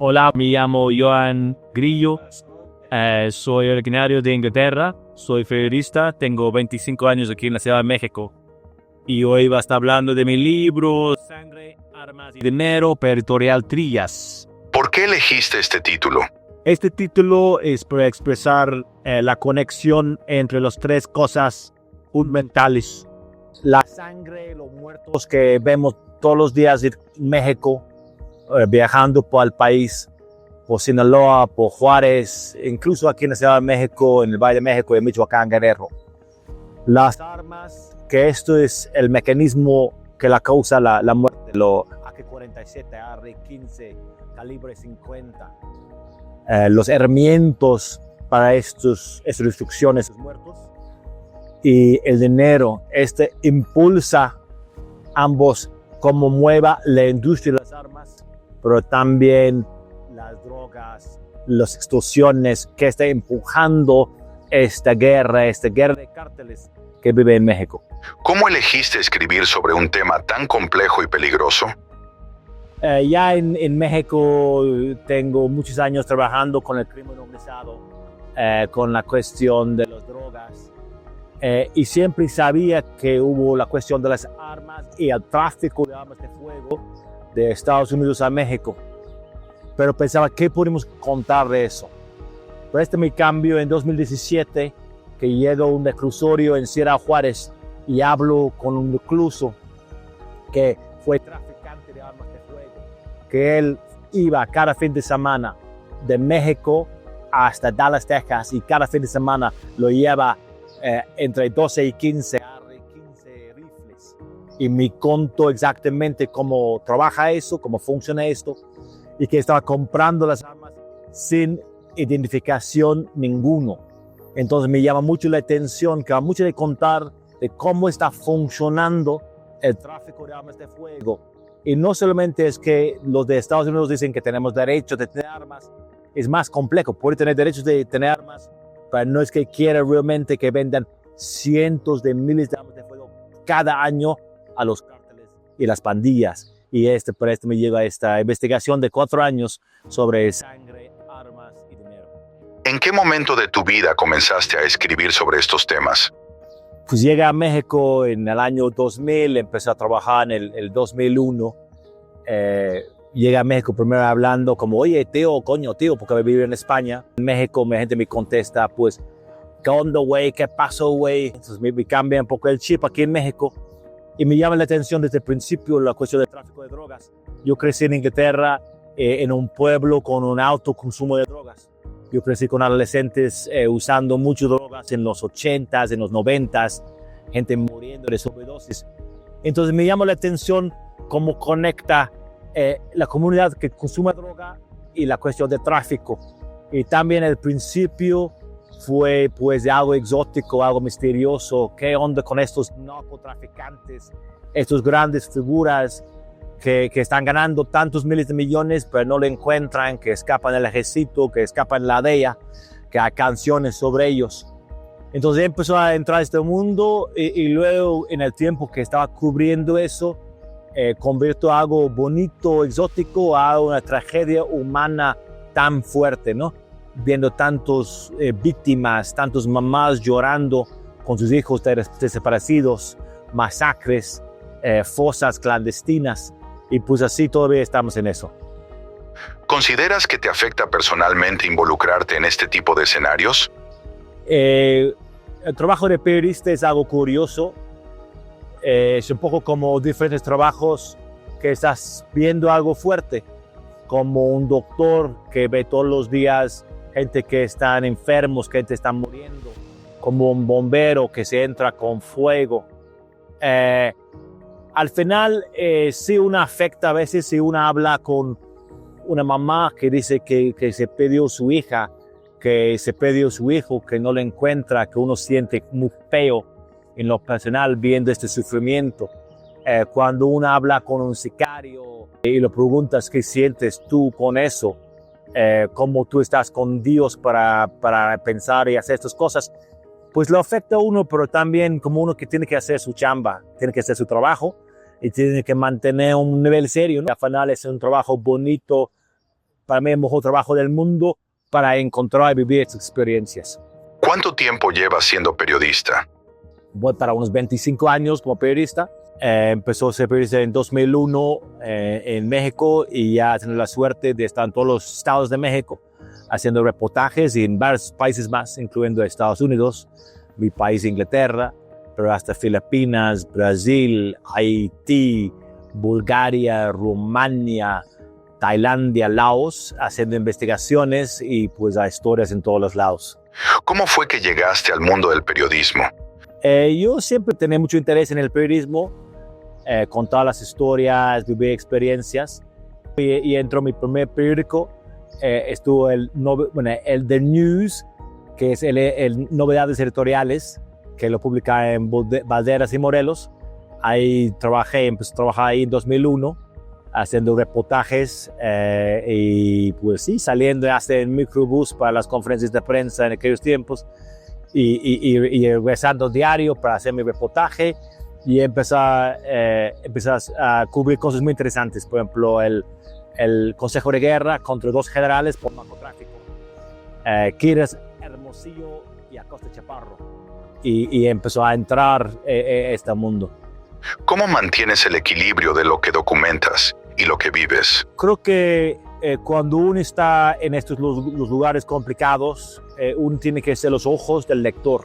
Hola, me llamo Joan Grillo, soy originario de Inglaterra, soy periodista, tengo 25 años aquí en la Ciudad de México y hoy va a estar hablando de mi libro Sangre, Armas y Dinero, Editorial Trillas. ¿Por qué elegiste este título? Este título es para expresar la conexión entre las tres cosas fundamentales. La sangre, los muertos que vemos todos los días en México, viajando por el país, por Sinaloa, por Juárez, incluso aquí en la Ciudad de México, en el Valle de México y en Michoacán, Guerrero. Las armas, que esto es el mecanismo que la causa la muerte, los AK-47, AR-15, calibre 50. Los herramientas para estas destrucciones, estos muertos, y el dinero, impulsa ambos, como mueva la industria de las armas, pero también las drogas, las extorsiones que está empujando esta guerra de cárteles que vive en México. ¿Cómo elegiste escribir sobre un tema tan complejo y peligroso? Ya en México tengo muchos años trabajando con el crimen organizado, con la cuestión de las drogas, y siempre sabía que hubo la cuestión de las armas y el tráfico de armas de fuego de Estados Unidos a México. Pero pensaba, ¿qué podemos contar de eso? Pero mi cambio en 2017, que llego a un reclusorio en Ciudad Juárez y hablo con un recluso que fue traficante de armas de fuego, que él iba cada fin de semana de México hasta Dallas, Texas, y cada fin de semana lo lleva entre 12 y 15 rifles. Y me contó exactamente cómo trabaja eso, cómo funciona esto, y que estaba comprando las armas sin identificación ninguno. Entonces me llama mucho la atención, que va mucho de contar de cómo está funcionando el tráfico de armas de fuego. Y no solamente es que los de Estados Unidos dicen que tenemos derecho de tener armas, es más complejo. Puede tener derechos de tener armas, pero no es que quiera realmente que vendan cientos de miles de armas de fuego cada año a los cárteles y las pandillas. Y por esto me llega esta investigación de 4 años sobre sangre, armas y dinero. ¿En qué momento de tu vida comenzaste a escribir sobre estos temas? Pues llegué a México en el año 2000, empecé a trabajar en el 2001. Llegué a México primero hablando como, oye, tío, porque me vivo en España. En México la gente me contesta, pues, ¿qué onda, güey? ¿Qué pasó, güey? Entonces me cambia un poco el chip aquí en México. Y me llama la atención desde el principio la cuestión del tráfico de drogas. Yo crecí en Inglaterra, en un pueblo con un alto consumo de drogas. Yo crecí con adolescentes usando mucho drogas en los 80s, en los 90s, gente muriendo de sobredosis. Entonces me llama la atención cómo conecta la comunidad que consume droga y la cuestión de tráfico. Y también al principio fue pues algo exótico, algo misterioso. ¿Qué onda con estos narcotraficantes, estos grandes figuras que están ganando tantos miles de millones, pero no lo encuentran, que escapan del ejército, que escapan de la DEA, que hay canciones sobre ellos? Entonces empezó a entrar a este mundo y luego en el tiempo que estaba cubriendo eso, convirtió algo bonito, exótico, a una tragedia humana tan fuerte, ¿no? Viendo tantos víctimas, tantos mamás llorando con sus hijos desaparecidos, masacres, fosas clandestinas, y pues así todavía estamos en eso. ¿Consideras que te afecta personalmente involucrarte en este tipo de escenarios? El trabajo de periodista es algo curioso. Es un poco como diferentes trabajos que estás viendo algo fuerte, como un doctor que ve todos los días gente que están enfermos, que gente está muriendo, como un bombero que se entra con fuego. Al final, sí uno afecta a veces si uno habla con una mamá que dice que se perdió su hija, que se perdió su hijo, que no lo encuentra, que uno siente muy feo en lo personal viendo este sufrimiento. Cuando uno habla con un sicario y le preguntas qué sientes tú con eso, cómo tú estás con Dios para pensar y hacer estas cosas, pues lo afecta a uno, pero también como uno que tiene que hacer su chamba, tiene que hacer su trabajo y tiene que mantener un nivel serio, ¿no? Al final es un trabajo bonito, para mí el mejor trabajo del mundo para encontrar y vivir esas experiencias. ¿Cuánto tiempo llevas siendo periodista? Voy para unos 25 años como periodista. Empezó a ser periodista en 2001 en México y ya tengo la suerte de estar en todos los estados de México haciendo reportajes y en varios países más, incluyendo Estados Unidos, mi país Inglaterra, pero hasta Filipinas, Brasil, Haití, Bulgaria, Rumania, Tailandia, Laos, haciendo investigaciones y pues a historias en todos los lados. ¿Cómo fue que llegaste al mundo del periodismo? Yo siempre tenía mucho interés en el periodismo, contar las historias, vivir experiencias. Y entró mi primer periódico, estuvo el The News, que es el Novedades Editoriales, que lo publica en Valderas y Morelos. Ahí empecé a trabajar ahí en 2001, haciendo reportajes y pues sí, saliendo hasta en microbús para las conferencias de prensa en aquellos tiempos y regresando diario para hacer mi reportaje y empezar a cubrir cosas muy interesantes. Por ejemplo, el Consejo de Guerra contra dos generales por narcotráfico, Quirós Hermosillo y Acosta Chaparro, y empezó a entrar este mundo. ¿Cómo mantienes el equilibrio de lo que documentas y lo que vives? Creo que cuando uno está en estos los lugares complicados, uno tiene que ser los ojos del lector.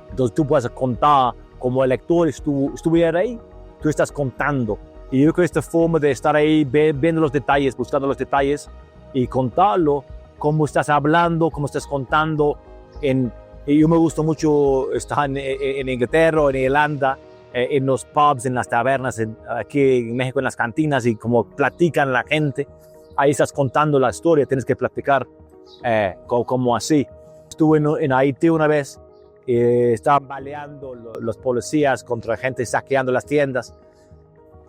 Entonces tú puedes contar como el lector estuviera ahí, tú estás contando. Y yo creo que esta forma de estar ahí, viendo los detalles, buscando los detalles y contarlo, cómo estás hablando, cómo estás contando. Y yo me gusta mucho estar en Inglaterra o en Irlanda, en los pubs, en las tabernas, aquí en México en las cantinas y como platican la gente. Ahí estás contando la historia, tienes que platicar como así. Estuve en Haití una vez, estaban baleando los policías contra gente saqueando las tiendas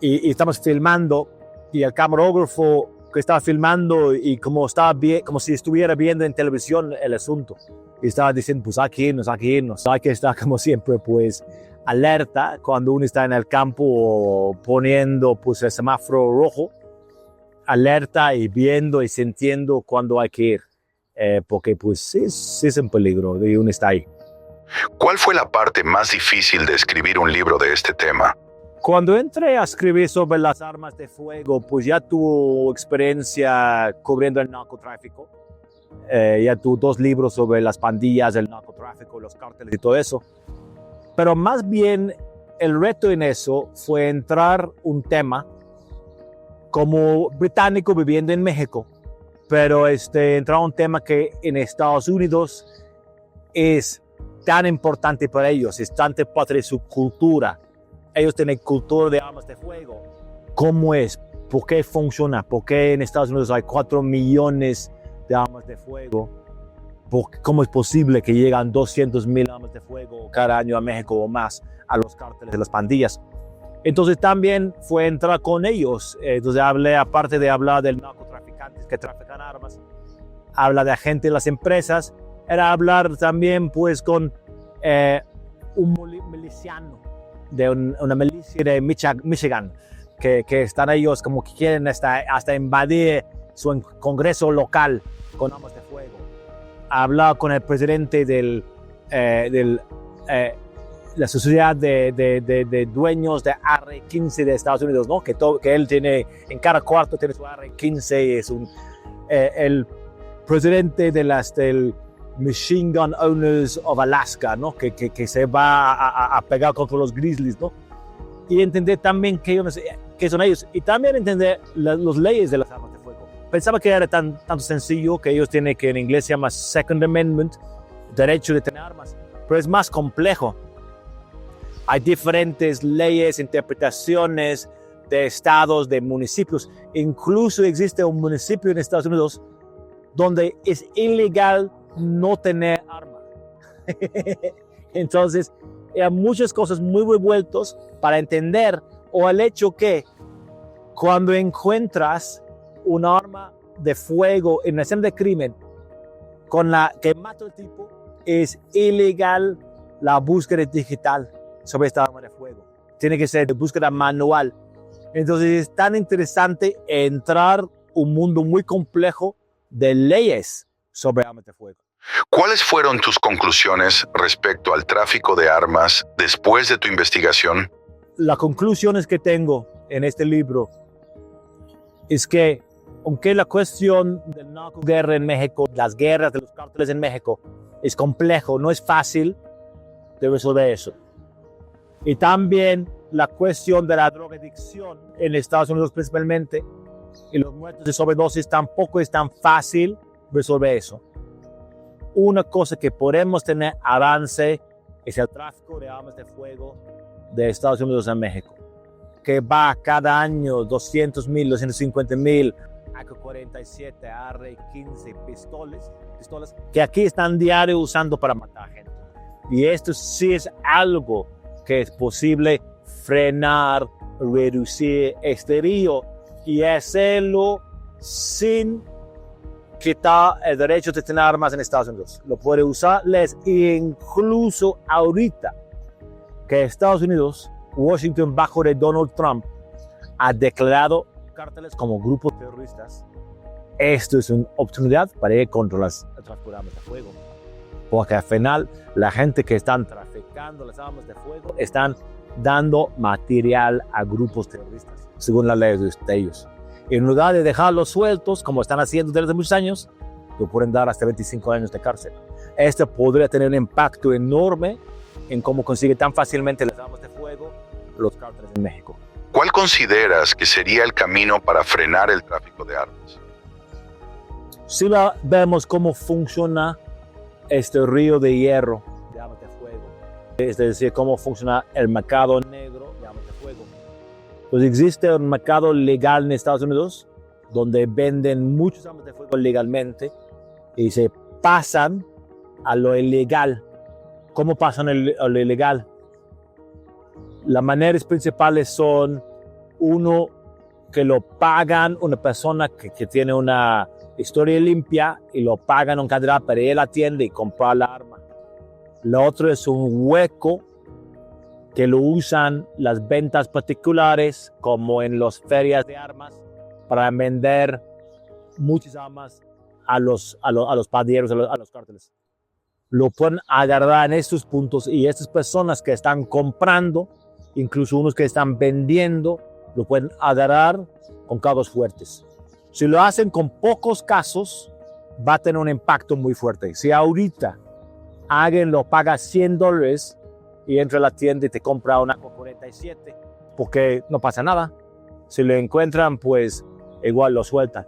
y estamos filmando y el camarógrafo que estaba filmando y como si estuviera viendo en televisión el asunto y estaba diciendo pues aquí irnos, hay que estar como siempre pues alerta cuando uno está en el campo poniendo pues el semáforo rojo, alerta y viendo y sintiendo cuando hay que ir, porque pues sí es un peligro y uno está ahí. ¿Cuál fue la parte más difícil de escribir un libro de este tema? Cuando entré a escribir sobre las armas de fuego, pues ya tuve experiencia cubriendo el narcotráfico. Ya tuve 2 libros sobre las pandillas, el narcotráfico, los cárteles y todo eso. Pero más bien el reto en eso fue entrar un tema como británico viviendo en México, pero entrar un tema que en Estados Unidos es tan importante para ellos, es tan parte de su cultura. Ellos tienen cultura de armas de fuego. ¿Cómo es? ¿Por qué funciona? ¿Por qué en Estados Unidos hay 4 millones de armas de fuego? ¿Cómo es posible que llegan 200,000 armas de fuego cada año a México o más a los cárteles de las pandillas? Entonces también fue entrar con ellos. Entonces aparte de hablar de narcotraficantes que trafican armas, habla de gente de las empresas, era hablar también pues con un miliciano de una milicia de Michigan, que están ellos como que quieren hasta invadir su congreso local con armas de fuego. Hablar con el presidente de la sociedad de dueños de AR-15 de Estados Unidos, ¿no? Que él tiene, en cada cuarto tiene su AR-15, es el presidente del Machine Gun Owners of Alaska, ¿no? Que se va a pegar contra los grizzlies, ¿no? Y entender también qué son ellos y también entender las leyes de las armas de fuego. Pensaba que era tanto sencillo que ellos tienen, que en inglés se llama Second Amendment, derecho de tener armas, pero es más complejo. Hay diferentes leyes, interpretaciones de estados, de municipios. Incluso existe un municipio en Estados Unidos donde es ilegal no tener arma. Entonces, hay muchas cosas muy revueltas para entender, o el hecho que cuando encuentras un arma de fuego en una escena de crimen con la que mata al tipo, es ilegal la búsqueda digital sobre esta arma de fuego. Tiene que ser de búsqueda manual. Entonces es tan interesante entrar un mundo muy complejo de leyes sobre armas de fuego. ¿Cuáles fueron tus conclusiones respecto al tráfico de armas después de tu investigación? Las conclusiones que tengo en este libro es que, aunque la cuestión del narcoguerra en México, las guerras de los cárteles en México, es complejo, no es fácil de resolver eso. Y también la cuestión de la drogadicción en Estados Unidos principalmente, y los muertos de sobredosis tampoco es tan fácil resolver eso. Una cosa que podemos tener avance es el tráfico de armas de fuego de Estados Unidos a México, que va cada año 200,000, 250,000 AK-47, AR-15 pistolas que aquí están diario usando para matar gente. Y esto sí es algo que es posible frenar, reducir este río y hacerlo sin quitar el derecho de tener armas en Estados Unidos. Lo puede usarles incluso ahorita que Estados Unidos, Washington bajo de Donald Trump, ha declarado cárteles como grupos terroristas. Esto es una oportunidad para ir contra las tráfico de armas de fuego. Porque al final la gente que están traficando las armas de fuego están dando material a grupos terroristas, según la ley de ellos. En lugar de dejarlos sueltos, como están haciendo desde muchos años, lo pueden dar hasta 25 años de cárcel. Esto podría tener un impacto enorme en cómo consigue tan fácilmente las armas de fuego los cárteles en México. ¿Cuál consideras que sería el camino para frenar el tráfico de armas? Si vemos cómo funciona este río de hierro de armas de fuego, es decir, cómo funciona el mercado negro de armas de fuego. Pues existe un mercado legal en Estados Unidos donde venden muchas armas de fuego legalmente y se pasan a lo ilegal. ¿Cómo pasan a lo ilegal? Las maneras principales son, uno, que lo pagan una persona que tiene una historia limpia y lo pagan un cantidad para ir a la tienda y comprar la arma. Lo otro es un hueco que lo usan las ventas particulares, como en las ferias de armas, para vender muchas armas a los pandilleros, a los cárteles. Lo pueden agarrar en estos puntos y estas personas que están comprando, incluso unos que están vendiendo, lo pueden agarrar con cargos fuertes. Si lo hacen con pocos casos, va a tener un impacto muy fuerte. Si ahorita alguien lo paga $100 y entra a la tienda y te compra una AK-47, porque no pasa nada. Si lo encuentran, pues igual lo sueltan.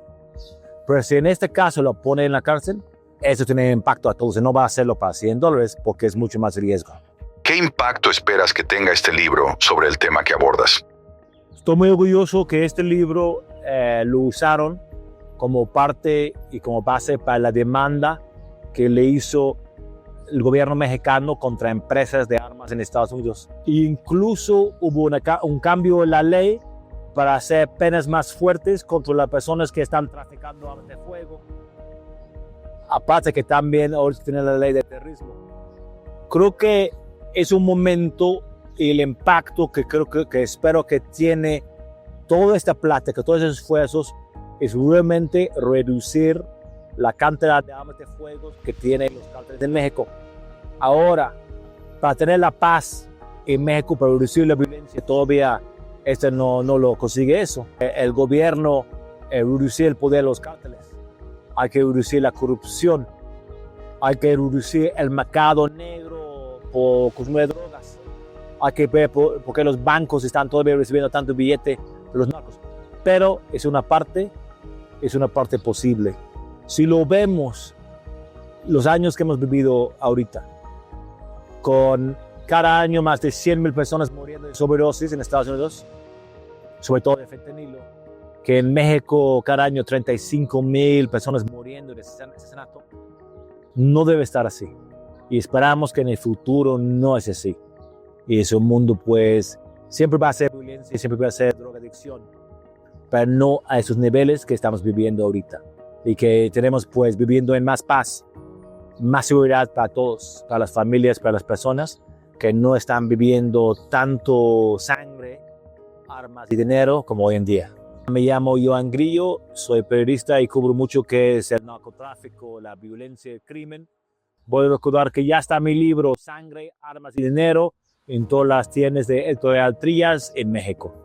Pero si en este caso lo ponen en la cárcel, eso tiene impacto a todos. Y no va a hacerlo para $100 porque es mucho más riesgo. ¿Qué impacto esperas que tenga este libro sobre el tema que abordas? Estoy muy orgulloso que este libro lo usaron como parte y como base para la demanda que le hizo el gobierno mexicano contra empresas de armas en Estados Unidos. E incluso hubo un cambio en la ley para hacer penas más fuertes contra las personas que están traficando armas de fuego. Aparte que también ahora tiene la ley de terrorismo. Creo que es un momento y el impacto que espero que tiene toda esta plática, todos esos esfuerzos, es realmente reducir la cantidad de armas de fuego que tienen los cárteles de México. Ahora, para tener la paz en México, para reducir la violencia, todavía no lo consigue eso. El gobierno reducir el poder de los cárteles. Hay que reducir la corrupción. Hay que reducir el mercado negro por consumo de drogas. Hay que ver por qué los bancos están todavía recibiendo tanto billete de los narcos. Pero es una parte posible. Si lo vemos, los años que hemos vivido ahorita, con cada año más de 100,000 personas muriendo de sobredosis en Estados Unidos, sobre todo de fentanilo, que en México cada año 35,000 personas muriendo de asesinato, no debe estar así. Y esperamos que en el futuro no es así. Y es un mundo, pues, siempre va a ser violencia, siempre va a ser drogadicción, pero no a esos niveles que estamos viviendo ahorita. Y que tenemos, pues, viviendo en más paz, más seguridad para todos, para las familias, para las personas que no están viviendo tanto sangre, armas y dinero como hoy en día. Me llamo Joan Grillo, soy periodista y cubro mucho que es el narcotráfico, la violencia y el crimen. Voy a recordar que ya está mi libro Sangre, Armas y Dinero en todas las tiendas de Editorial Trías en México.